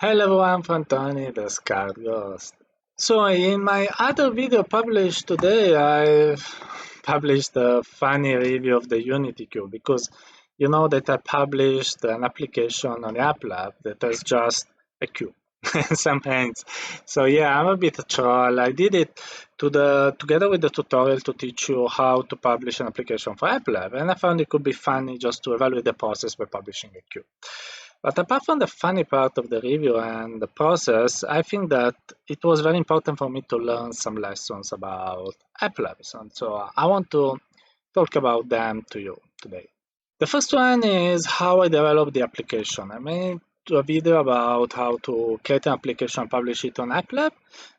Hello everyone, from Tony the Scout Ghost. So in my other video published today, I published a funny review of the Unity Cube because you know that I published an application on the App Lab that has just a cube and some hands. So yeah, I'm a bit a troll. I did it together with the tutorial to teach you how to publish an application for App Lab, and I found it could be funny just to evaluate the process by publishing a cube. But apart from the funny part of the review and the process, I think that it was very important for me to learn some lessons about app labs. And so I want to talk about them to you today. The first one is how I developed the application. I made a video about how to create an application and publish it on AppLab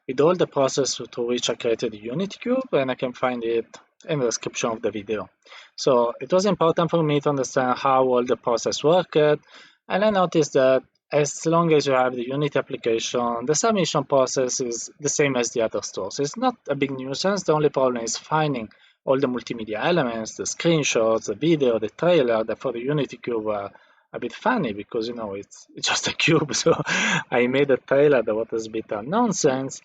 with all the process to which I created the Unity Cube, and I can find it in the description of the video. So it was important for me to understand how all the process worked, and I noticed that as long as you have the Unity application, the submission process is the same as the other stores. It's not a big nuisance. The only problem is finding all the multimedia elements, the screenshots, the video, the trailer that for the Unity Cube are a bit funny because you know it's just a cube. So I made a trailer that was a bit of nonsense,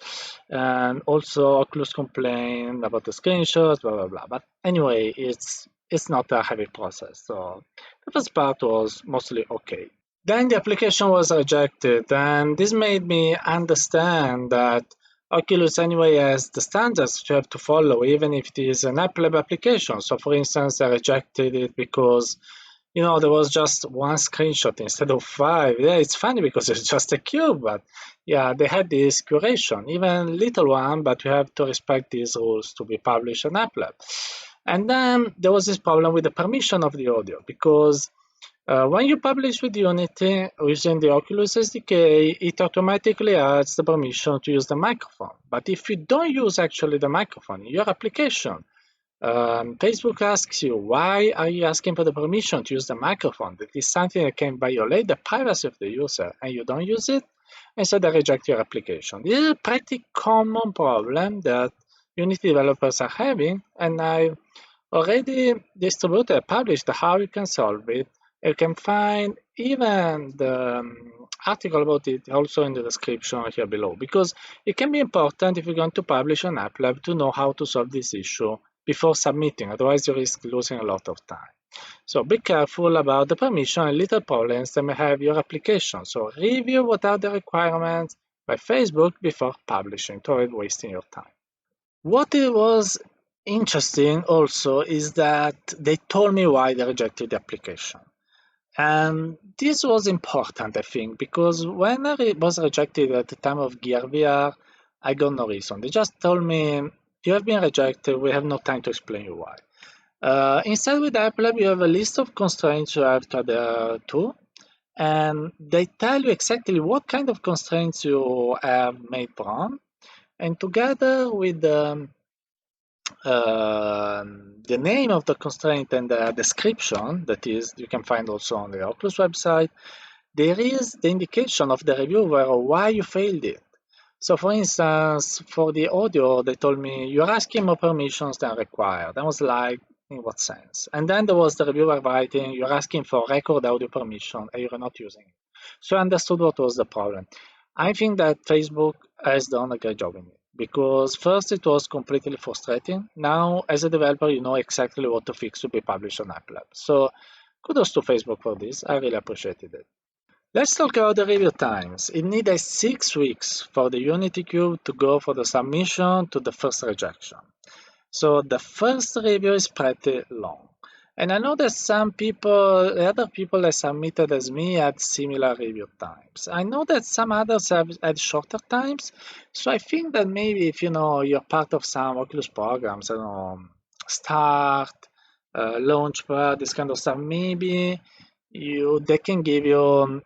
and also Oculus complained about the screenshots, blah blah blah. But anyway, it's not a heavy process. So the first part was mostly okay. Then the application was rejected, and this made me understand that Oculus anyway has the standards you have to follow, even if it is an App Lab application. So for instance, I rejected it because there was just one screenshot instead of five. Yeah, it's funny because it's just a cube, but yeah, they had this curation, even little one, but you have to respect these rules to be published on App Lab. And then there was this problem with the permission of the audio because when you publish with Unity using the Oculus SDK, it automatically adds the permission to use the microphone. But if you don't use actually the microphone in your application, Facebook asks you, why are you asking for the permission to use the microphone? That is something that can violate the privacy of the user, and you don't use it, and so they reject your application. This is a pretty common problem that Unity developers are having, and I already distributed, published how you can solve it. You can find even the article about it also in the description here below, because it can be important if you're going to publish an app lab to know how to solve this issue before submitting, otherwise you risk losing a lot of time. So be careful about the permission and little problems that may have your application. So review what are the requirements by Facebook before publishing to avoid wasting your time. What it was interesting also is that they told me why they rejected the application. And this was important, I think, because when I was rejected at the time of Gear VR, I got no reason. They just told me, you have been rejected, we have no time to explain you why. Instead, with AppLab, you have a list of constraints you have to adhere to, and they tell you exactly what kind of constraints you have made wrong, and together with the name of the constraint and the description, that is, you can find also on the Oculus website, there is the indication of the reviewer why you failed it. So for instance, for the audio, they told me, you're asking more permissions than required. I was like, in what sense? And then there was the reviewer writing, you're asking for record audio permission and you're not using it. So I understood what was the problem. I think that Facebook has done a great job in it, because first it was completely frustrating. Now, as a developer, you know exactly what to fix to be published on App Lab. So kudos to Facebook for this. I really appreciated it. Let's talk about the review times. It needed 6 weeks for the Unity Cube to go from the submission to the first rejection. So the first review is pretty long. And I know that some people, the other people that submitted as me had similar review times. I know that some others have had shorter times. So I think that maybe if you're part of some Oculus programs, Start, Launchpad, this kind of stuff, maybe they can give you,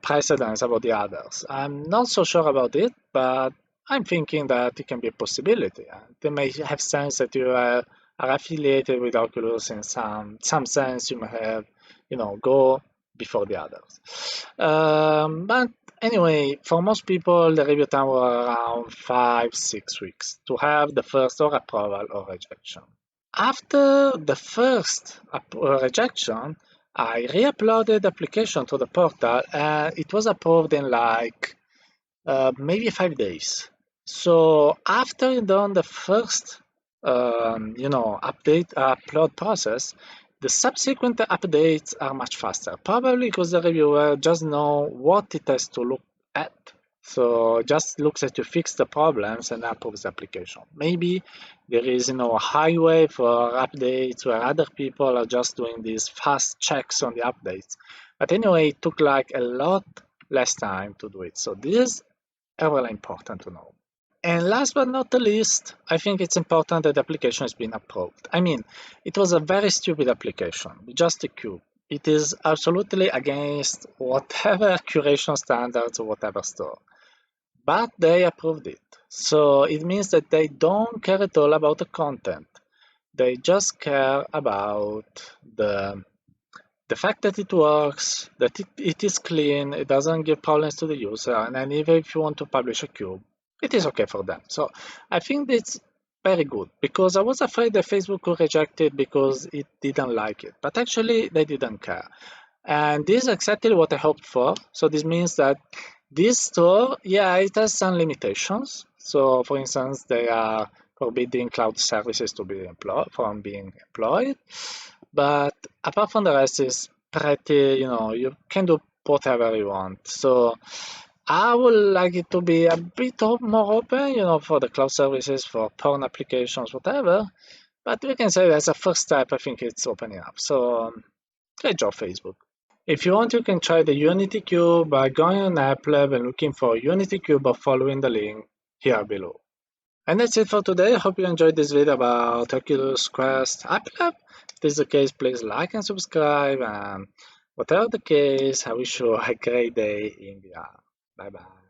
precedence about the others. I'm not so sure about it, but I'm thinking that it can be a possibility. They may have sense that you are affiliated with Oculus in some sense. You may have, go before the others. But anyway, for most people, the review time were around 5-6 weeks to have the first or approval or rejection. After the first rejection, I re-uploaded the application to the portal and it was approved in like maybe 5 days. So after you done the first, upload process, the subsequent updates are much faster. Probably because the reviewer just know what it has to look at. So just looks at to fix the problems and approves the application. Maybe there is a highway for updates where other people are just doing these fast checks on the updates. But anyway, it took like a lot less time to do it. So this are really important to know. And last but not the least, I think it's important that the application has been approved. I mean, it was a very stupid application, just a cube. It is absolutely against whatever curation standards or whatever store. But they approved it. So it means that they don't care at all about the content. They just care about the fact that it works, that it is clean, it doesn't give problems to the user, and then even if you want to publish a cube, it is okay for them. So I think it's very good because I was afraid that Facebook would reject it because it didn't like it, but actually they didn't care. And this is exactly what I hoped for. So this means that this store, yeah, it has some limitations. So for instance, they are forbidding cloud services to be from being employed. But apart from the rest, is pretty, you can do whatever you want. So I would like it to be a bit more open, for the cloud services, for porn applications, whatever. But we can say as a first step, I think it's opening up. So great job, Facebook. If you want, you can try the Unity Cube by going on App Lab and looking for Unity Cube or following the link here below. And that's it for today. I hope you enjoyed this video about Oculus Quest App Lab. If this is the case, please like and subscribe. And whatever the case, I wish you a great day in VR. Bye bye.